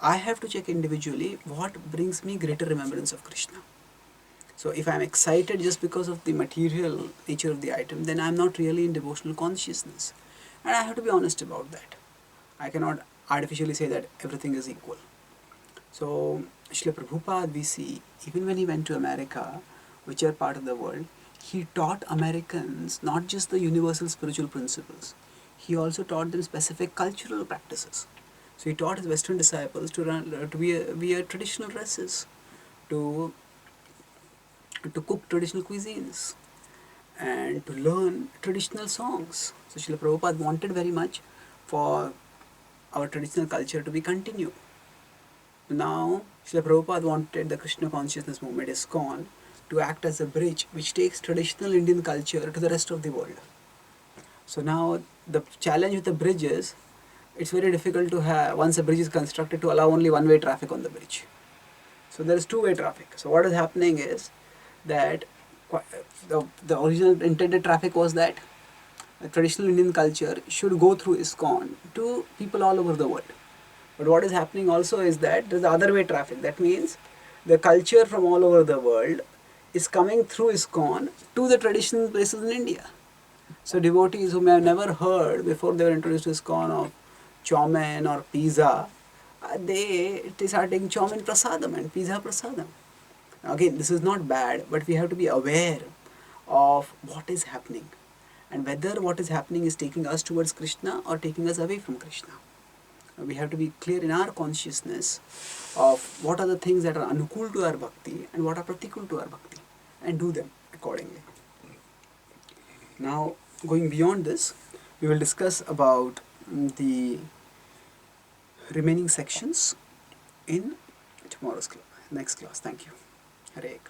I have to check individually what brings me greater remembrance of Krishna. So if I'm excited just because of the material nature of the item, then I'm not really in devotional consciousness. And I have to be honest about that. I cannot artificially say that everything is equal. So Srila Prabhupada, we see, even when he went to America, whichever part of the world, he taught Americans not just the universal spiritual principles, he also taught them specific cultural practices. So he taught his Western disciples to wear traditional dresses, to cook traditional cuisines, and to learn traditional songs. So Srila Prabhupada wanted very much for our traditional culture to be continued. Now, Srila Prabhupada wanted the Krishna consciousness movement, ISKCON, to act as a bridge which takes traditional Indian culture to the rest of the world. So now the challenge with the bridge is, it's very difficult to have, once a bridge is constructed, to allow only one-way traffic on the bridge. So there is two-way traffic. So what is happening is that the original intended traffic was that the traditional Indian culture should go through ISKCON to people all over the world. But what is happening also is that there is the other way traffic. That means the culture from all over the world is coming through ISKCON to the traditional places in India. So devotees who may have never heard before they were introduced to ISKCON of chow mein or pizza, they start taking chow mein prasadam and pizza prasadam. Now again, this is not bad, but we have to be aware of what is happening and whether what is happening is taking us towards Krishna or taking us away from Krishna. We have to be clear in our consciousness of what are the things that are anukul to our bhakti and what are pratikul to our bhakti, and do them accordingly. Now, going beyond this, we will discuss about the remaining sections in tomorrow's class, next class. Thank you. Hare Krishna.